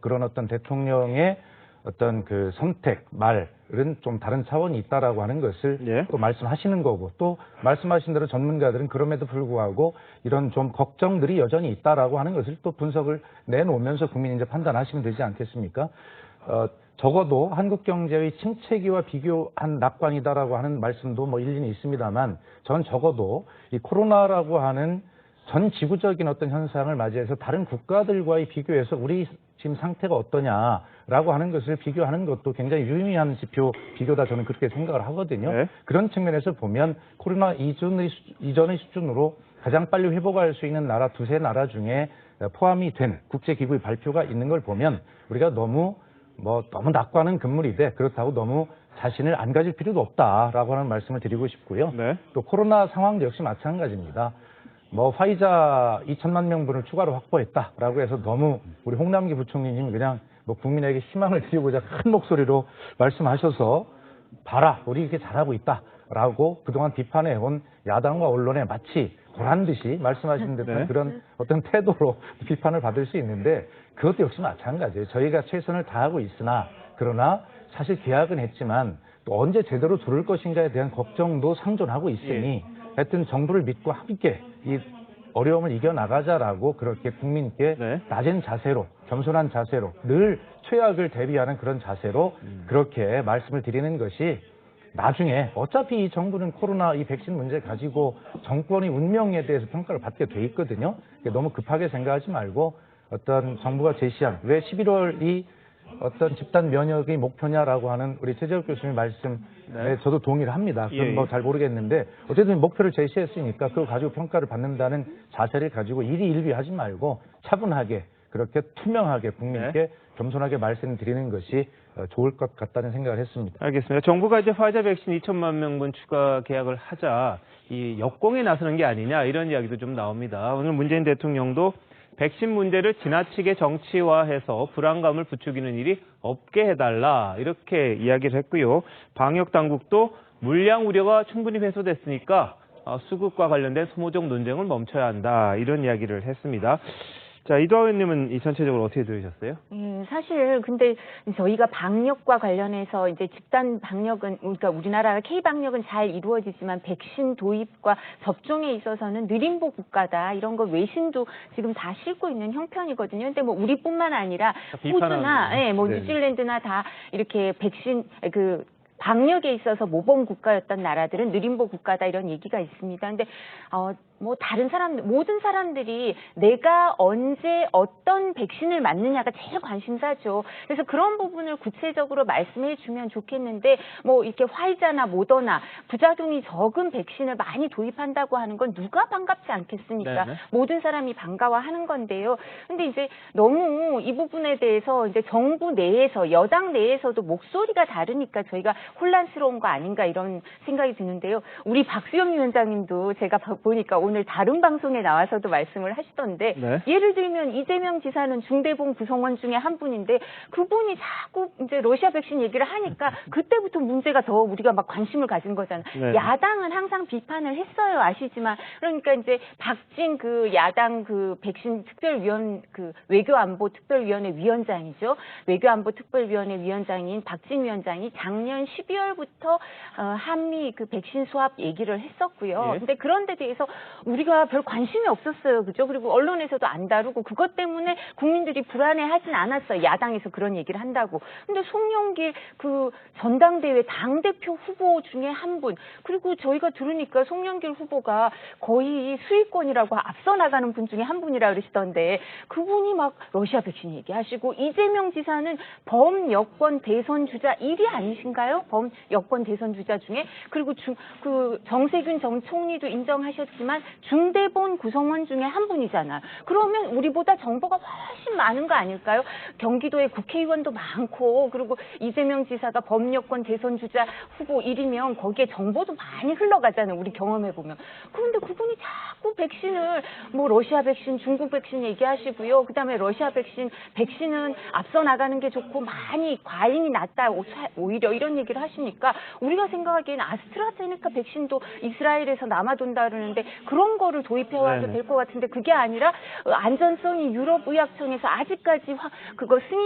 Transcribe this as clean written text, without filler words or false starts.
그런 어떤 대통령의 어떤 그 선택, 말은 좀 다른 차원이 있다라고 하는 것을 예. 또 말씀하시는 거고, 또 말씀하신 대로 전문가들은 그럼에도 불구하고 이런 좀 걱정들이 여전히 있다라고 하는 것을 또 분석을 내놓으면서 국민이 이제 판단하시면 되지 않겠습니까? 적어도 한국 경제의 침체기와 비교한 낙관이다라고 하는 말씀도 뭐 일리는 있습니다만, 전 적어도 이 코로나라고 하는 전 지구적인 어떤 현상을 맞이해서 다른 국가들과의 비교해서 우리 지금 상태가 어떠냐라고 하는 것을 비교하는 것도 굉장히 유의미한 지표 비교다, 저는 그렇게 생각을 하거든요. 네. 그런 측면에서 보면 코로나 이전의 수준으로 가장 빨리 회복할 수 있는 나라 두세 나라 중에 포함이 된 국제기구의 발표가 있는 걸 보면 우리가 너무 낙관은 금물이되 그렇다고 너무 자신을 안 가질 필요도 없다라고 하는 말씀을 드리고 싶고요. 네. 또 코로나 상황도 역시 마찬가지입니다. 화이자 2천만 명분을 추가로 확보했다라고 해서 너무 우리 홍남기 부총리님이 그냥 국민에게 희망을 드리고자 큰 목소리로 말씀하셔서 봐라, 우리 이렇게 잘하고 있다라고 그동안 비판해온 야당과 언론에 마치 보란 듯이 말씀하신 듯한 네. 그런 어떤 태도로 비판을 받을 수 있는데, 그것도 역시 마찬가지예요. 저희가 최선을 다하고 있으나, 그러나 사실 계약은 했지만 또 언제 제대로 들을 것인가에 대한 걱정도 상존하고 있으니 하여튼 정부를 믿고 함께 이 어려움을 이겨나가자라고 그렇게 국민께 네. 낮은 자세로, 겸손한 자세로, 늘 최악을 대비하는 그런 자세로 그렇게 말씀을 드리는 것이, 나중에 어차피 이 정부는 코로나 이 백신 문제 가지고 정권의 운명에 대해서 평가를 받게 돼 있거든요. 너무 급하게 생각하지 말고 어떤 정부가 제시한, 왜 11월이 어떤 집단 면역의 목표냐라고 하는 우리 최재욱 교수님 말씀에 저도 동의를 합니다. 그건 잘 모르겠는데 어쨌든 목표를 제시했으니까 그거 가지고 평가를 받는다는 자세를 가지고 일희일비하지 말고 차분하게, 그렇게 투명하게 국민께 겸손하게 말씀드리는 것이 좋을 것 같다는 생각을 했습니다. 알겠습니다. 정부가 이제 화이자 백신 2천만 명분 추가 계약을 하자 이 역공에 나서는 게 아니냐, 이런 이야기도 좀 나옵니다. 오늘 문재인 대통령도 백신 문제를 지나치게 정치화해서 불안감을 부추기는 일이 없게 해달라, 이렇게 이야기를 했고요. 방역 당국도 물량 우려가 충분히 해소됐으니까 수급과 관련된 소모적 논쟁을 멈춰야 한다, 이런 이야기를 했습니다. 자, 이도하 의원님은 이 전체적으로 어떻게 들으셨어요? 사실 근데 저희가 방역과 관련해서 이제 집단 방역은, 그러니까 우리나라 K 방역은 잘 이루어지지만 백신 도입과 접종에 있어서는 느림보 국가다, 이런 거 외신도 지금 다 싣고 있는 형편이거든요. 근데 우리뿐만 아니라 호주나 뉴질랜드나 다 이렇게 백신 방역에 있어서 모범 국가였던 나라들은 느림보 국가다, 이런 얘기가 있습니다. 근데 다른 모든 사람들이 내가 언제 어떤 백신을 맞느냐가 제일 관심사죠. 그래서 그런 부분을 구체적으로 말씀해 주면 좋겠는데, 이렇게 화이자나 모더나 부작용이 적은 백신을 많이 도입한다고 하는 건 누가 반갑지 않겠습니까? 네네. 모든 사람이 반가워하는 건데요. 근데 이제 너무 이 부분에 대해서 이제 정부 내에서, 여당 내에서도 목소리가 다르니까 저희가 혼란스러운 거 아닌가, 이런 생각이 드는데요. 우리 박수영 위원장님도 제가 보니까 오늘 다른 방송에 나와서도 말씀을 하시던데, 예를 들면 이재명 지사는 중대본 구성원 중에 한 분인데 그분이 자꾸 이제 러시아 백신 얘기를 하니까 그때부터 문제가 더 우리가 막 관심을 가진 거잖아요. 야당은 항상 비판을 했어요, 아시지만. 그러니까 이제 박진 야당 백신 특별위원 외교안보 특별위원회 위원장이죠. 외교안보 특별위원회 위원장인 박진 위원장이 작년 12월부터 한미 백신 수합 얘기를 했었고요. 근데 그런 데 대해서 우리가 별 관심이 없었어요. 그죠? 그리고 언론에서도 안 다루고 그것 때문에 국민들이 불안해하진 않았어요. 야당에서 그런 얘기를 한다고. 근데 송영길 전당대회 당대표 후보 중에 한 분, 그리고 저희가 들으니까 송영길 후보가 거의 수익권이라고 앞서 나가는 분 중에 한 분이라 그러시던데, 그분이 막 러시아 백신 얘기하시고, 이재명 지사는 범여권 대선 주자 1위 아니신가요? 범여권 대선 주자 중에. 그리고 정세균 전 총리도 인정하셨지만 중대본 구성원 중에 한 분이잖아요. 그러면 우리보다 정보가 훨씬 많은 거 아닐까요? 경기도에 국회의원도 많고, 그리고 이재명 지사가 범여권 대선 주자 후보 1위면 거기에 정보도 많이 흘러가잖아요, 우리 경험해보면. 그런데 그분이 자꾸 백신을 러시아 백신, 중국 백신 얘기하시고요. 그다음에 러시아 백신은 앞서 나가는 게 좋고 많이 과잉이 낮다, 오히려 이런 얘기를 하시니까 우리가 생각하기에는 아스트라제네카 백신도 이스라엘에서 남아돈다 그러는데 그런 거를 도입해와도 될 것 같은데, 그게 아니라 안전성이 유럽의약청에서 아직까지 그거 승인